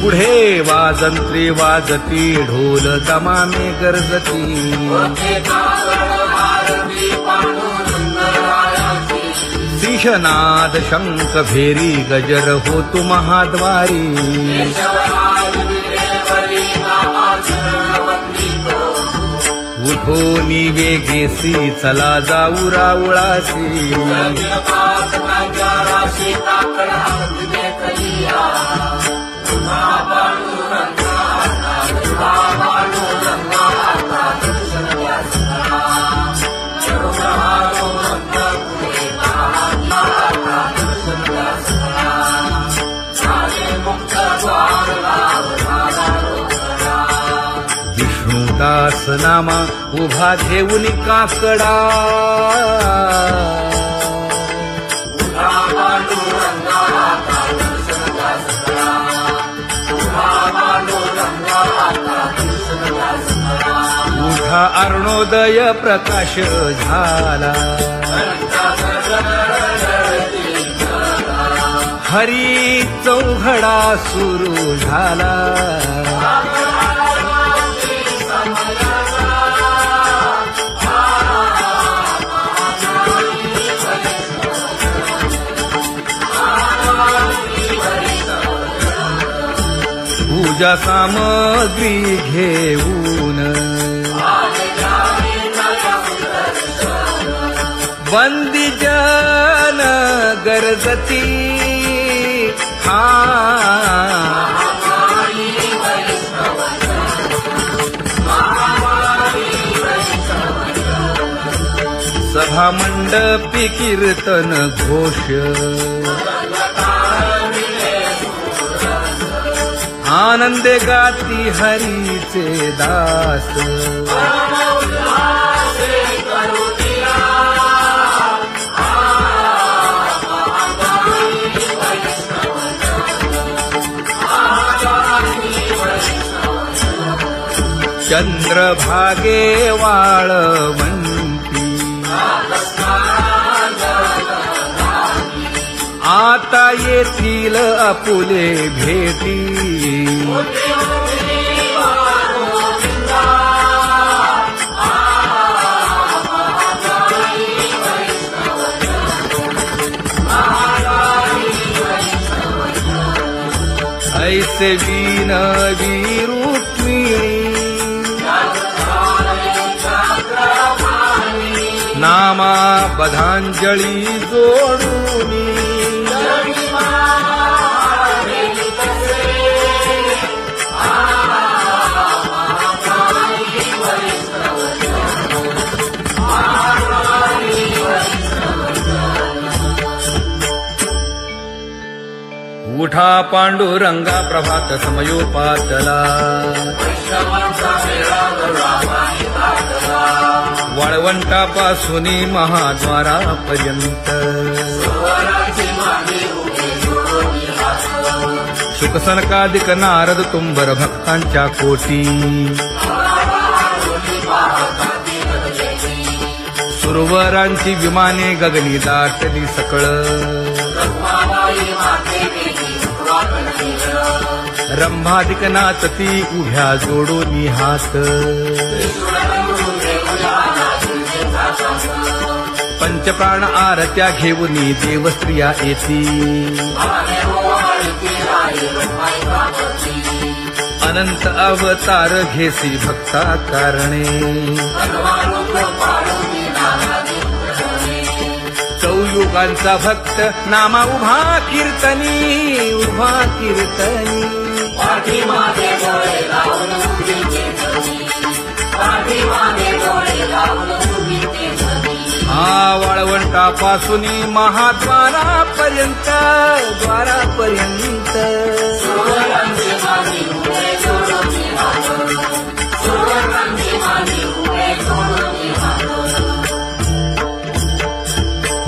पुढे वाजंत्री वाजती ढोल दमामे गर्जती शिशनाद शंख भेरी गजर होतु महाद्वारी उठो वेगेसी चला जाऊ राऊळासी विष्णुदास नामा उभा घेऊन काकडा उठा अरुणोदय प्रकाश झाला हरी चौघडा सुरू झाला पूजा सामग्री घेऊन वंदी जन गरजती सभा मंडपी कीर्तन घोष आनंदे गाती हरीचे दास चंद्रभागे वाळवंती आता येथील आपुले भेटी ऐसे विनवी रुक्मिणी नामा बधांजळी जोडूनी उठा पांडुरंगा प्रभात समयोपातला वाळवंटापासून महाद्वारापर्यंत शुकसनकादिक नारद तुंबर भक्तांच्या कोटी सुरवरांची विमाने गगनी दाटली सकळ रंभादिक नाचती उभ्या जोडोनी हात पंचप्राण आरत्या घेऊनी देवस्त्रिया येती अनंत अवतार घेसी भक्ता कारणे चौयुगांचा भक्त नामा उभा कीर्तनी वाळवंटापासून महाद्वारापर्यंत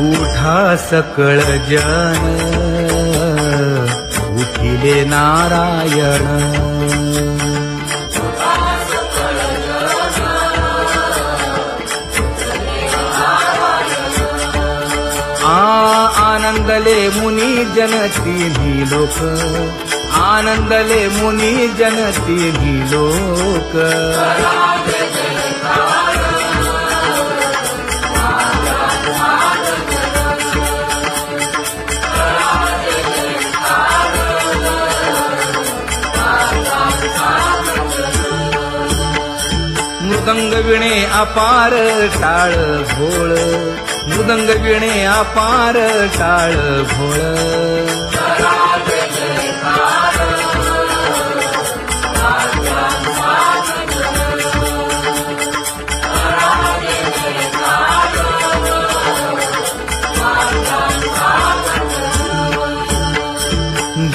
उठा सकळ जन उठिले नारायण आनंदले मुनी जन तिन्ही लोक आनंदले मुनी जनती लोक मृदंग विणे अपार टाळ भोळ मृदंग विणे अपार टाळ भोळ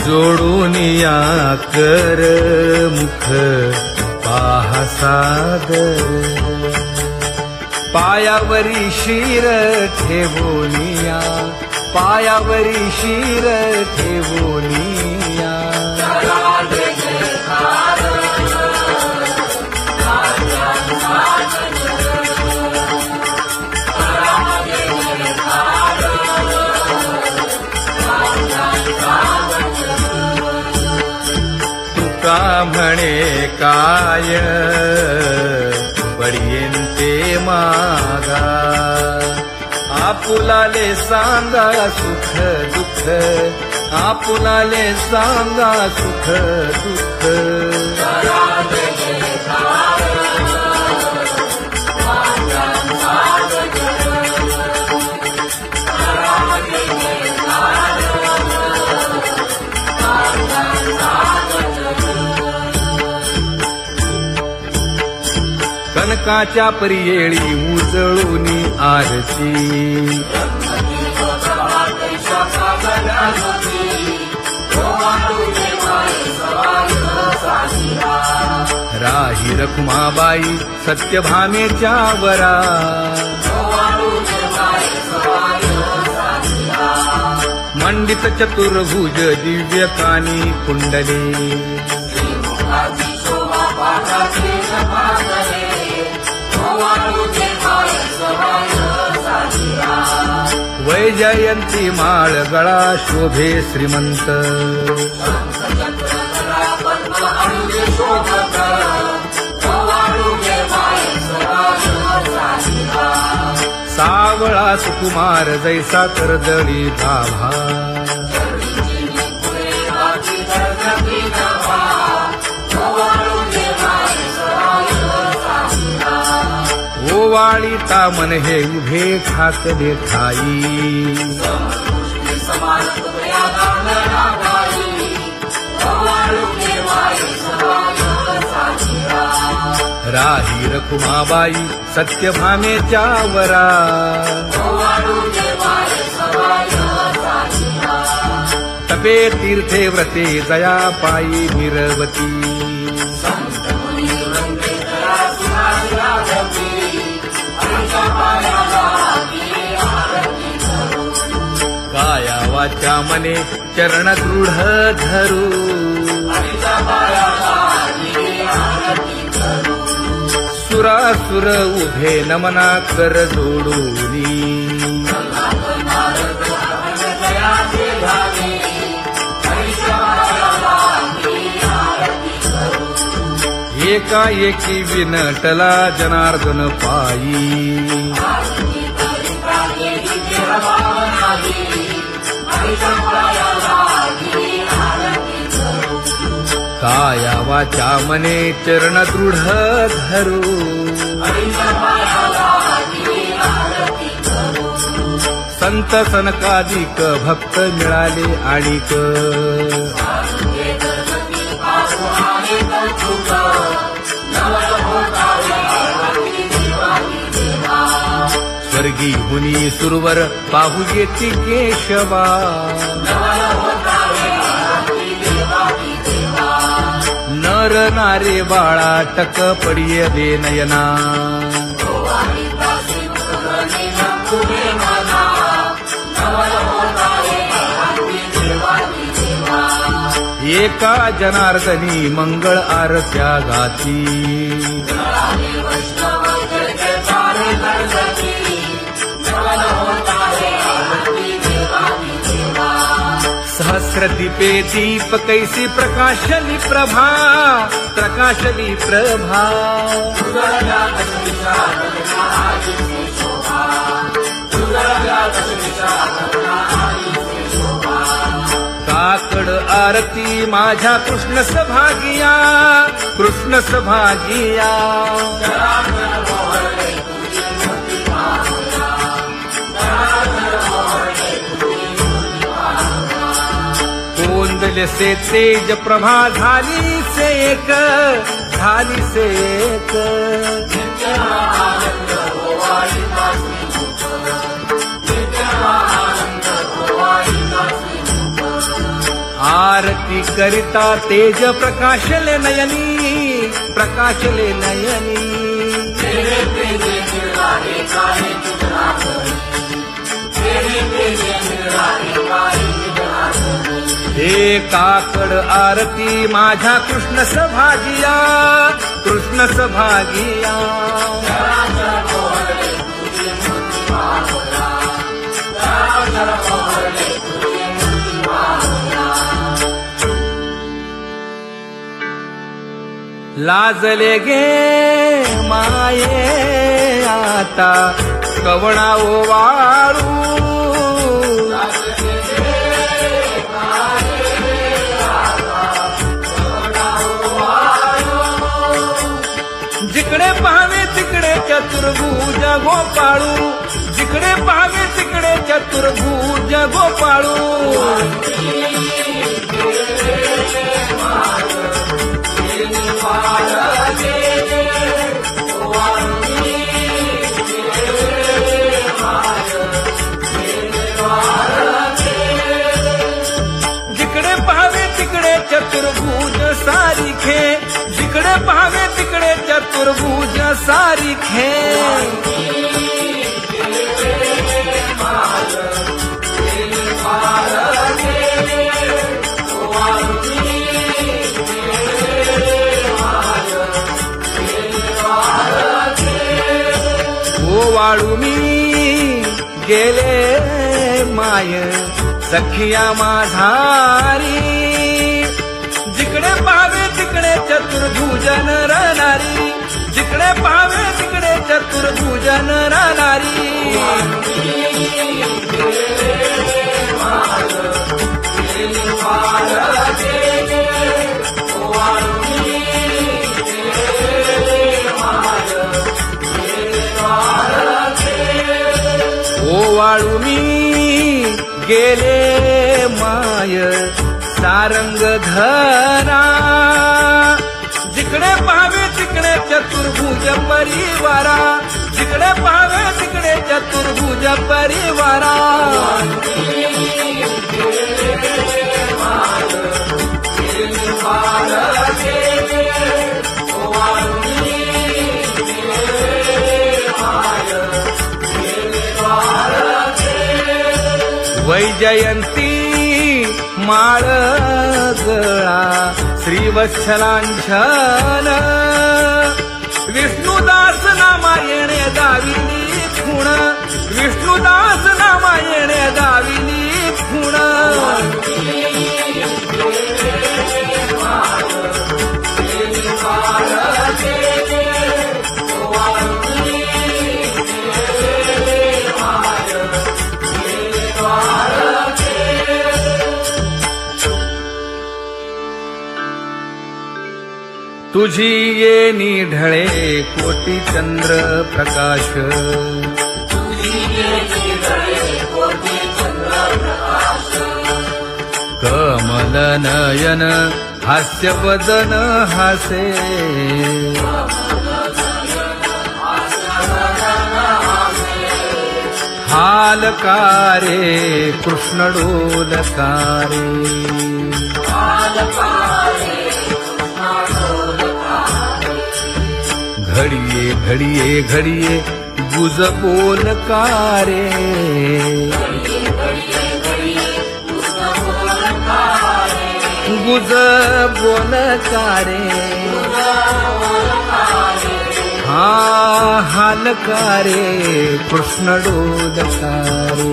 जोडून या कर मुख पाहा सादर पायावरी शिर ठेवोनिया पायावरी शिर ठेवोनिया तुका म्हणे काय बडियेंते मागा आपुलाले सांगा सुख दुःख आपुलाले सांगा सुख दुःख कनकाच्या परियेळी उजळूनी आरती राही रखुमाबाई सत्यभामेच्या वरा मंडित चतुर्भुज दिव्यकानी कुंडले वैजयंती माळ गळा शोभे श्रीमंत सावळा सुकुमार जैसा कर्दळी भाभा ओवाळी तामन हे उभे ठाकले ठाई राही रखुमाबाई सत्यभामेच्या वरा तपे तीर्थे व्रते जया पायी निरवती काया वाचा मने चरण दृढ धरू सुरासुर उभे नमना कर जोडूनी एकाएकी विनटला जनार्दन पायी काया वाचा मने चरण दृढ धरू संत सनकादिक भक्त मिळाले आणिक स्वर्गी हुनी सुरवर पाहू येती केशवा नर नारे बाळा टक पडिये दे नयना एका जनार्दनी मंगळ आरत्या गाती सहस्रदीपे दीप कैसी प्रकाशली प्रभा, प्रकाशली प्रभा. काकड आरती माझ्या कृष्ण सभागिया, कृष्ण सभागिया. कोंदले से तेज प्रभा झाली से एक, झाली से एक. आरती करिता तेज प्रकाशले नयनी, प्रकाशले नयनी. हे काकड आरती माझ्या कृष्ण सभागिया, कृष्ण सभागिया. लाजले गे माये आता कवणा ओवाळू. जिकडे पाहावे तिकडे चतुर्भुज गोपाळू, जिकडे पाहावे तिकडे चतुर्भुज गोपाळू. जिकडे पाहावे तिकडे चतुर्भुज सारिखे, जिकडे पाहावे तिकडे चतुर्भुज सारिखे. ओवाळू मी गेले माय सखिया माझारी. जिकडे पाहावे तिकडे चतुर्भुज नरनारी, जिकडे पाहावे तिकडे चतुर्भुज नरनारी. ओवाळू मी गेले माय सारंग धरा. जिकडे पाहावे तिकडे चतुर्भुज परिवारा, जिकडे पाहावे तिकडे चतुर्भुज परिवारा. वैजयंती माळ गळा श्रीवत्सलांछन. विष्णुदास नामायणे दाविनी खूण, विष्णुदास नामायणे दाविनी खूण. तुझी येणी ढळे कोटी चंद्र प्रकाश. कमल नयन हास्य वदन हासे. हालकारे कृष्ण डोलकारे. घडिये घडिये घडिये गुज बोलकारे. गुज बोलकारे. हा हालकारे कृष्ण डोलकारे.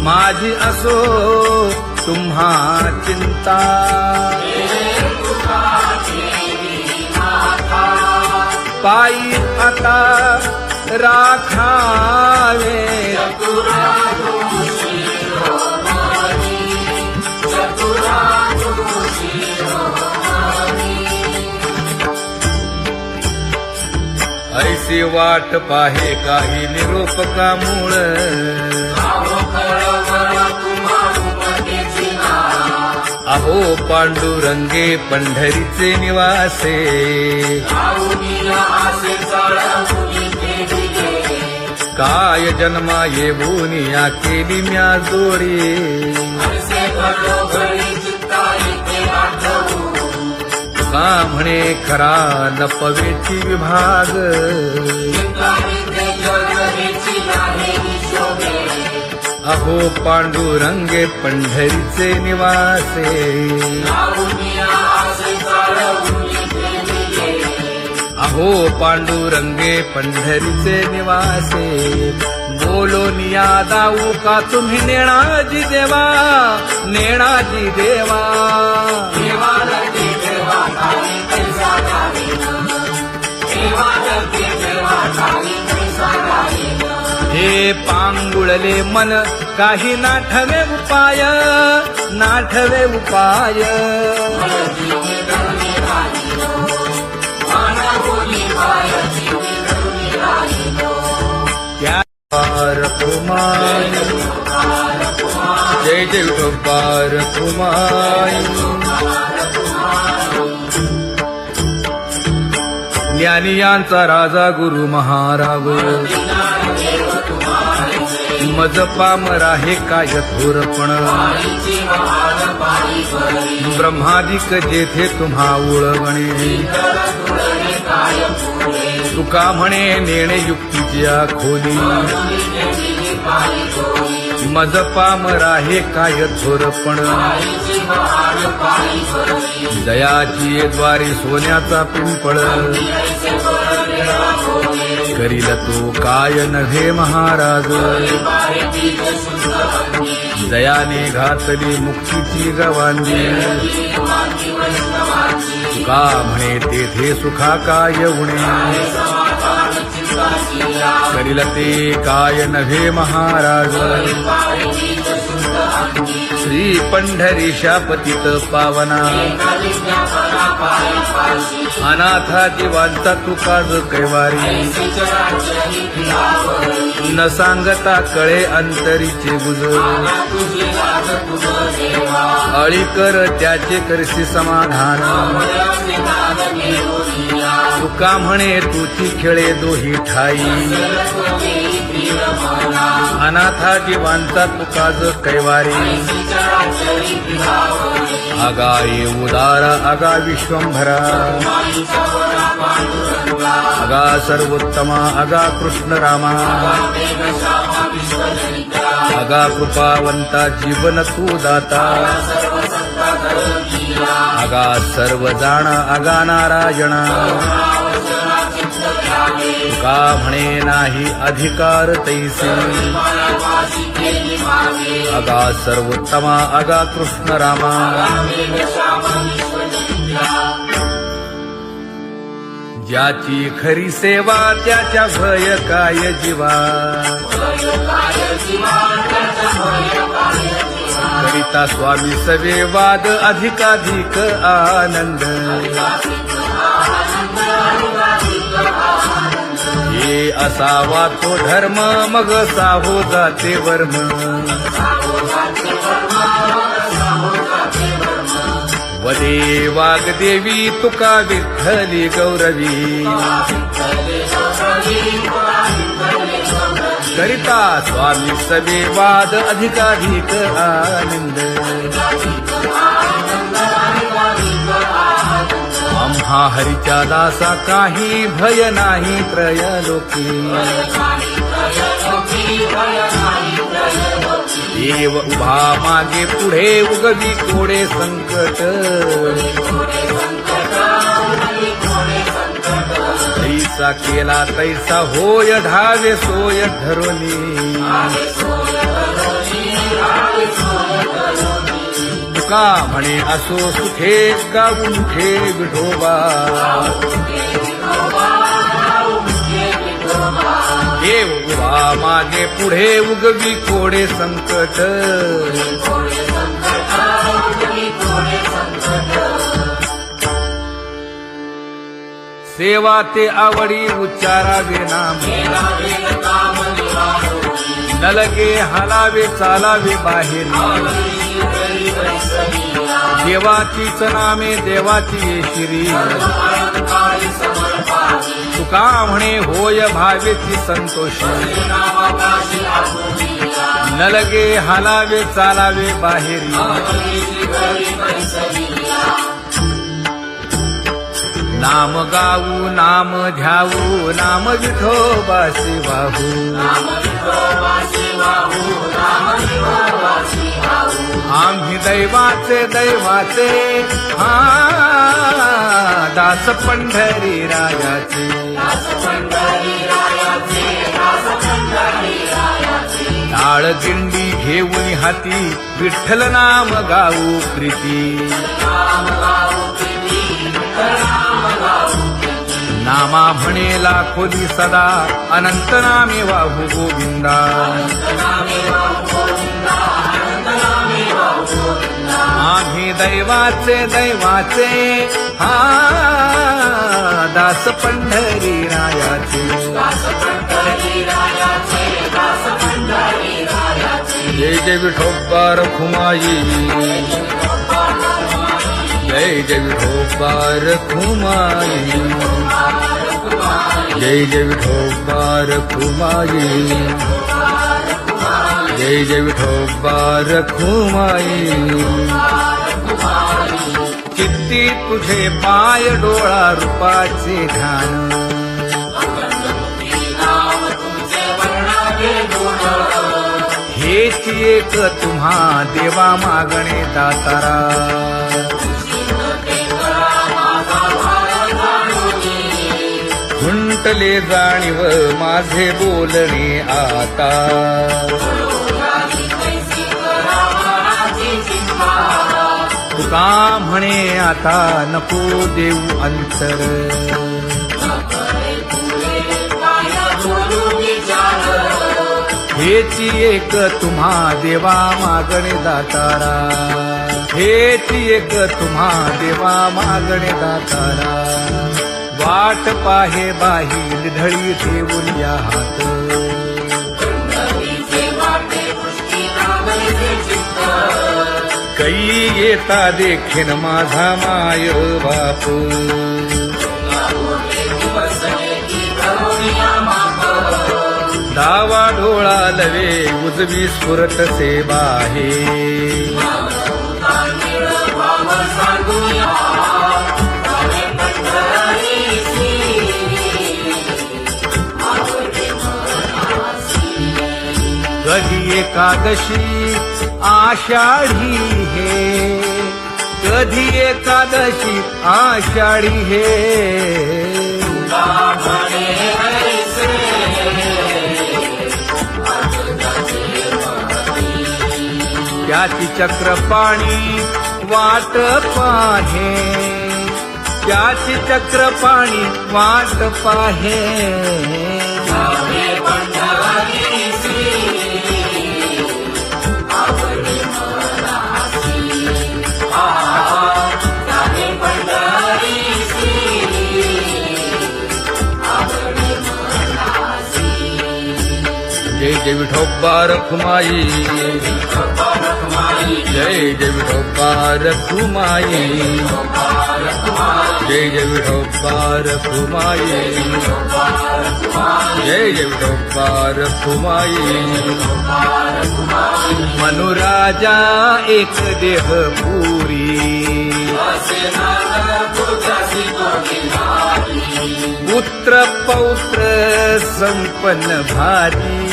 माझी असो तुम्हा चिंता. पायी आता राखावे ऐसी वाट पाहे काही निरोप का मूळ. अहो पांडुरंगे पंढरीचे निवासे. काय जन्मा येऊन या केली म्या जोडी. का म्हणे खरा लपवेची विभाग. अहो पांडुरंगे पंढरीचे निवासे. अहो पांडुरंगे पंढरीचे निवासे. बोलो निया दाऊ का तुम्ही नेणाजी देवा. नेणाजी देवा. हे पांगुळले मन काही नाठवे उपाय. नाठवे उपाय. त्या कुमार जय जय विठोबार कुमार. ज्ञानियांचा राजा गुरु महाराज. मज पामरा हे काय थोरपण. ब्रह्मादिक जेथे तुम्हा उळवणे. तुका म्हणे नेणे युक्तीच्या खोली. मज पामरा हे काय थोरपण. दयाची द्वारी सोन्याचा पिंपळ. करील तो काय नव्हे महाराज. दयाने घातली मुक्तीची गवांदी. तुका म्हणे तेथे सुखा काय उणे. करील ते काय नव्हे महाराज. श्री पंढरीशा पतित पावना. अनाथा जीवांचा तुका ज कैवारी. न सांगता कळे अंतरीचे गुज. अळी कर त्याचे करशी समाधान. तुका म्हणे तुची खेळे दोही ठाई. अनाथा जीवांचा तुका ज कैवारी. आगा ये उदार आगा विश्वंभरा. आगा सर्वोत्तमा आगा कृष्ण रामा. आगा कृपावंता जीवन तू दाता. आगा सर्व जाणा आगा नारायणा. तुका म्हणे नाही अधिकार तैसे. आगा सर्वोत्तमा आगा कृष्ण रामा. ज्याची खरी सेवा त्याच्या भय काय जीवा. करिता स्वामी सवे वाद अधिकाधिक आनंद. हे असावा तो धर्म मग साहो जाते वर्म. वदे वाग्देवी तुका विठ्ठली गौरवी. करिता स्वामी सवे वाद अधिकाधिक आनंद. आम्हा हरीच्या दासा काही भय नाही त्रयलोकी. देव उभा मागे पुढे उगवी कोडे संकट. तैसा केला तैसा होय धावे सोय धरोनी. तुका म्हणे असो सुखे गाऊ मुखे विठोबा देव उभा मागे पुढे उगवी कोडे संकट सेवा ते आवडी उच्चारावे नाम न लगे हालावे चालावे बाहेर देवाचीच नामे देवाची येशिरी तुका म्हणे होय भावेची संतोषी न लगे हालावे चालावे बाहेरी नाम गाऊ नाम ध्याऊ नाम विठोबासी वाहू आम्ही दैवाचे दैवाचे हा दास पंढरी रायाचे टाळ दिंडी घेऊन हाती विठ्ठल नाम गाऊ प्रीती नामा म्हणे लाखोली सदा अनंत नामे वाहू गोविंदा आम्ही दैवाचे दैवाचे हा दास पंढरी रायाचे जय जय विठोबा रखुमाई जय जय विठोबा रखुमाई जय जय विठोबा रखुमाई जय जय विठोबा रखुमाई चित्ती तुझे पाय डोळा रूपाचे ध्यान हेच एक तुम्हा देवा मागणे दातारा खुंटले जाणीव माझे बोलणे आता तुका म्हणे आता नको देऊ अंतर हेची एक तुम्हा देवा मागणे दातारा हेची एक तुम्हा देवा मागणे दातारा वाट पाहे बाही ढळी ठेवून या हात कै येता देखीन माझा माय बाप डावा डोळा लवे उजवी स्फुरत से बाहे कधी एकादशी आषाढी हे कधी एकादशी आषाढी हे त्याची चक्रपाणी वाट पाहे त्याची चक्रपाणी वाट पाहे जय जय विठोबा रखुमाई जय जय विठोबा रखुमाई जय जय विठोबा रखुमाई जय जय विठोबा रखुमाई मनुराजा एक देह पुरी पुत्र पौत्र संपन्न भारी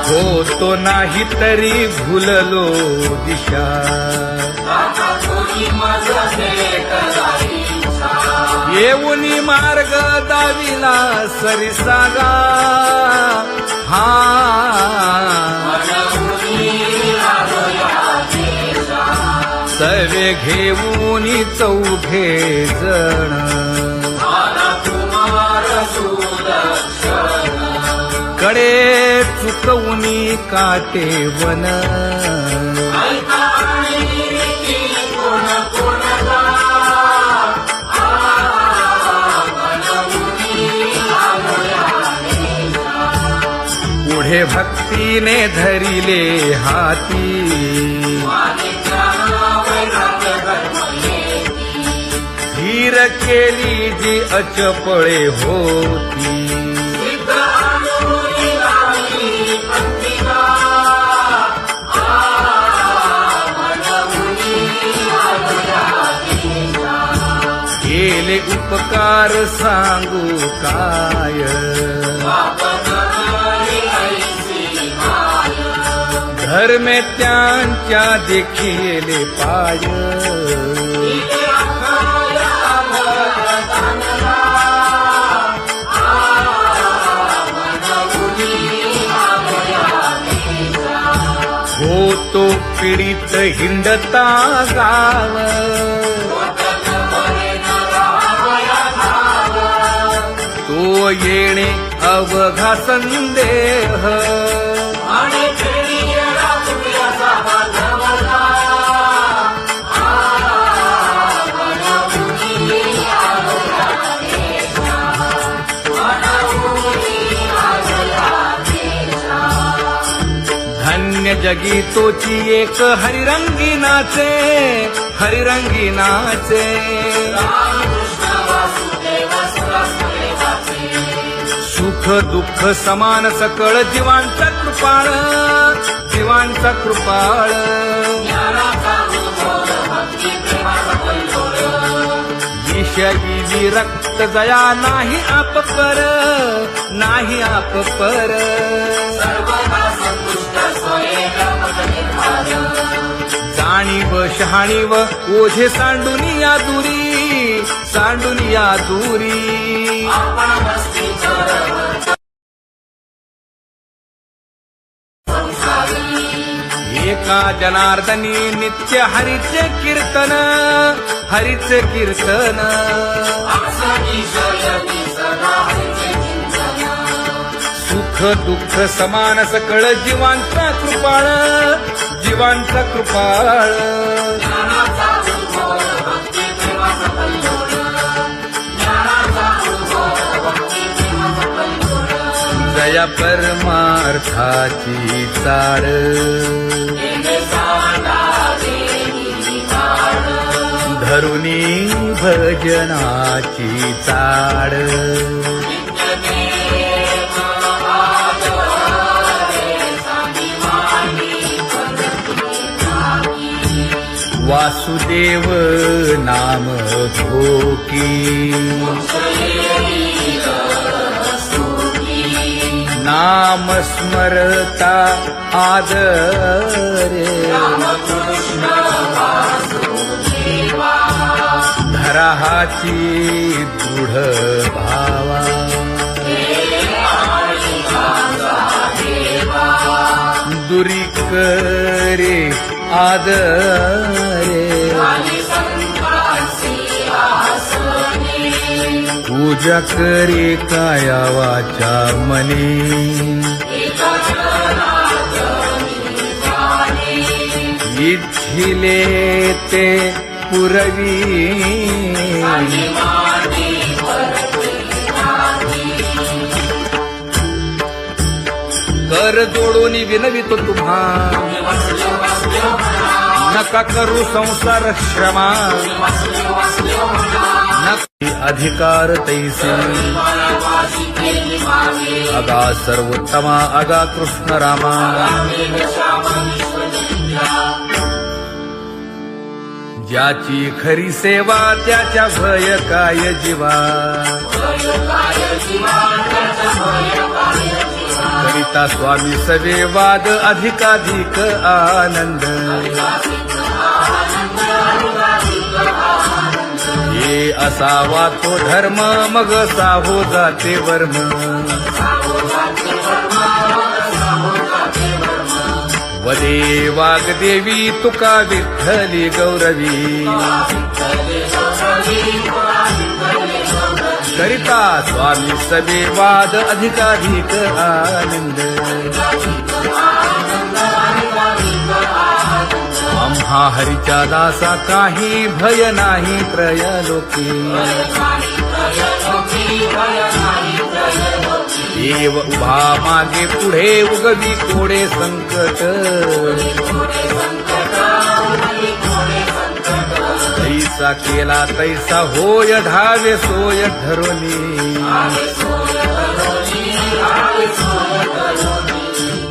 हो तो नाही तरी भुललो दिशा येऊनी मार्ग दाविला सरिसागा हा सवे घेऊनी चौघे जण कडे चुकवूनी काटे वन पुढे भक्तीने धरिले हाती धीर केली जी अचपळे होती केले उपकार सांगू काय धर्मे त्यांच्या देखिले पाय होतो पीडित हिंडता गाव तो येणे अवघा संदेह धन्य जगी तोची एक हरिरंगी नाचे हरिरंगी नाचे सुख दुःख समान सकळ जीवांचा कृपाळ जीवांचा कृपाळ विषयी विरक्त जया नाही आप पर नाही आप पर जाणीव शहाणीव ओझे सांडुनिया दुरी सांडुनिया दुरी एका जनार्दनी नित्य हरीचे कीर्तन हरीचे कीर्तन सुख दुःख समान सकळ जीवांचा कृपाळ जीवांचा कृपाळ जया परमार्थाची चाळ धरुनी भजनाची चाळ वासुदेव नाम भोकी नाम स्मरता आदरे धराहाची दृढ भावा दुरी करे आदरे पूजा करे काया वाचा मने इच्छिले ते पुरवी कर जोडून विनवितो तुम्हा नका करू संसार श्रमा अधिकार तैसे अगा सर्वोत्तमा अगा कृष्ण रामा ज्याची खरी सेवा त्याच्या भय काय जीवा करिता स्वामी सवे वाद अधिकाधिक आनंद हे असावा तो धर्म मग साहो जाते वर्म वदे वाग्देवी तुका विठ्ठली गौरवी करिता स्वामी सवे वाद अधिकाधिक आनंद आम्हा हरीच्या दासा काही भय नाही त्रयलोकी देव उभा मागे पुढे उगवी कोडे संकट तैसा केला तैसा होय धावे सोय धरोनी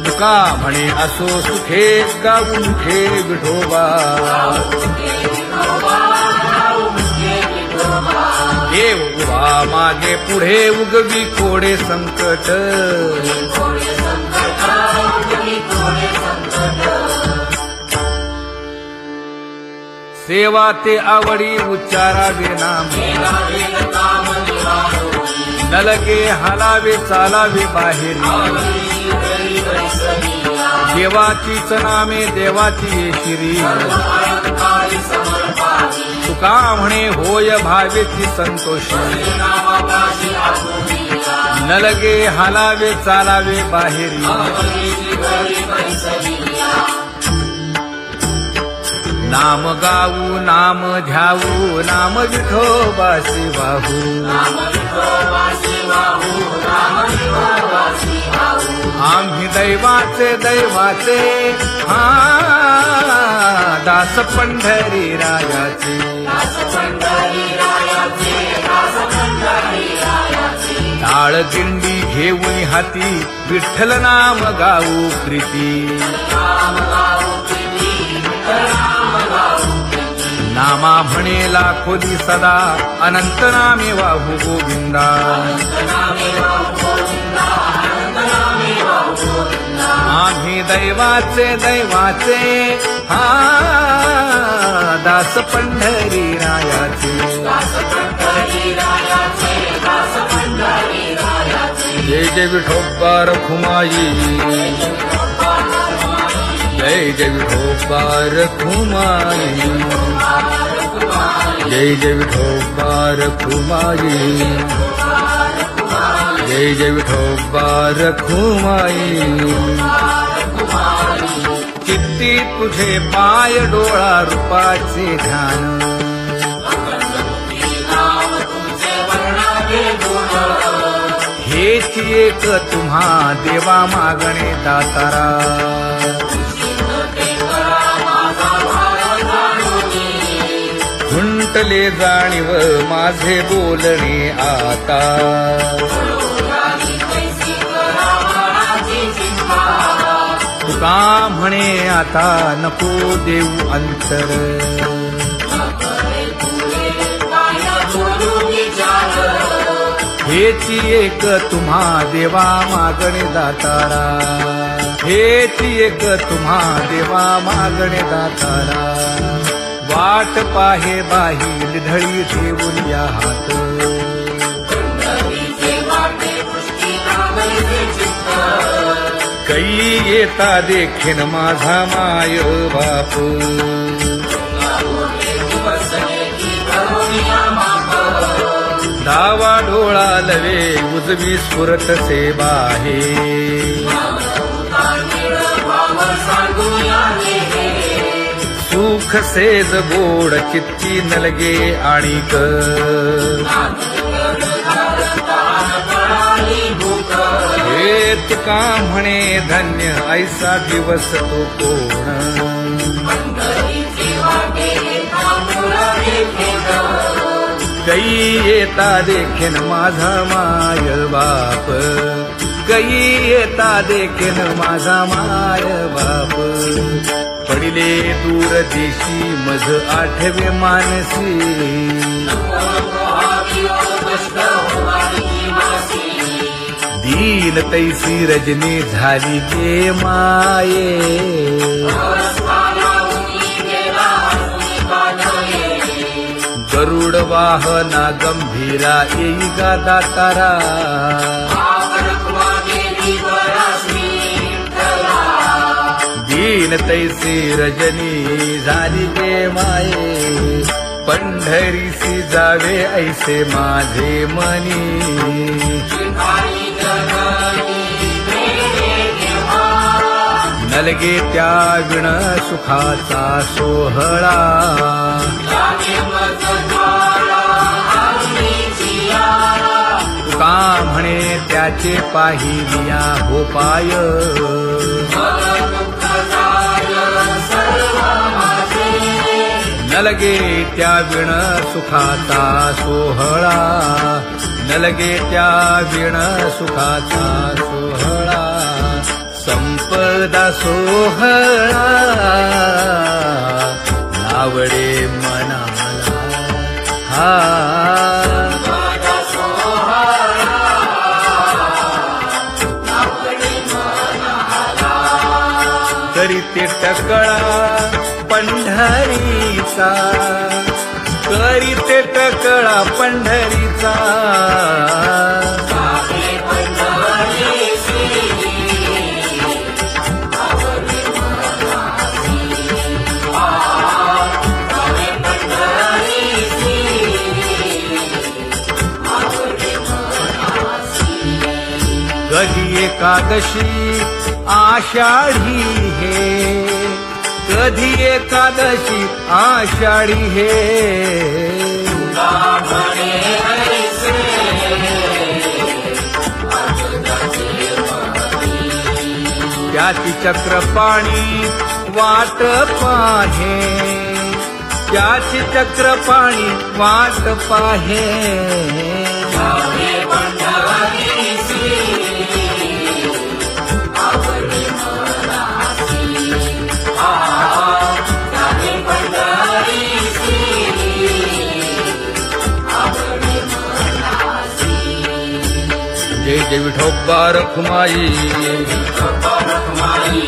तुका म्हणे असो सुखे गाऊ मुखे विठोबा देव उभा मागे पुढे उगवी कोडे संकट सेवा ते आवडी उच्चारावे नाम नलगे हालावे चालावे बाहेरी देवाचीच नामे देवाची येशिरी तुका म्हणे होय भावेची संतोषी नलगे हालावे चालावे बाहेरी नाम गाऊ नाम ध्याऊ नाम विठोबासी वाहू आम्ही दैवाचे दैवाचे हा दास पंढरी रायाचे टाळ दिंडी घेऊन हाती विठ्ठल नाम गाऊ प्रीती नामा म्हणे लाखोदी सदा अनंत नामे वाहू गोविंदा आम्ही दैवाचे दैवाचे हा दास पंढरी रायाचे जय जय विठोबा रखुमाई जय जय विठोबा रखुमाई जय जय विठोबा रखुमाई जय जय विठोबा रखुमाई किती तुझे पाय डोळा रूपाचे ध्यान हेच एक तुम्हा देवा मागणे दातारा खुंटले जाणीव माझे बोलणे आता तुका म्हणे आता नको देऊ अंतर हेची एक तुम्हा देवा मागणे दातारा हेची एक तुम्हा देवा मागणे दातारा वाट पाहे बाही ढळी ठेवून या हात कै येता देखीन माझा माय बाप डावा डोळा लवे उजवी स्फुरत से बाहे सुख सेज गोड चित्ती नलगे आणिक हे तुका म्हणे धन्य ऐसा दिवस तो कोण कै येता देखीन माझा माय बाप कै येता देखीन माझा माय बाप पडिले दूर देशी मज आठवे मानसी दीन तैसी रजनी झाली गे माये गरुड वाहना गंभीरा येई गा दातारा दीन तैसी रजनी झाली गे माये पंढरीसी जावे ऐसे माझे मनी नलगे त्या विण सुखाचा सोहळा तुका म्हणे त्याचे पाहिलिया हो पाय नलगे त्या विण सुखाचा सोहळा नलगे त्या विण सुखाचा सोहळा संपदा सोहळा नावडे मनाला हा करीते टकळा पंढरीचा करीते टकळा पंढरीचा कधी एकादशी आषाढी हे कधी एकादशी आषाढी हे त्याची चक्रपाणी वाट पाहे त्याची चक्रपाणी वाट पाहे जय जय विठोबा रखुमाई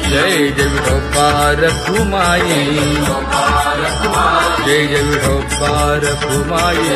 जय जय विठोबा रखुमाई जय जय विठोबा रखुमाई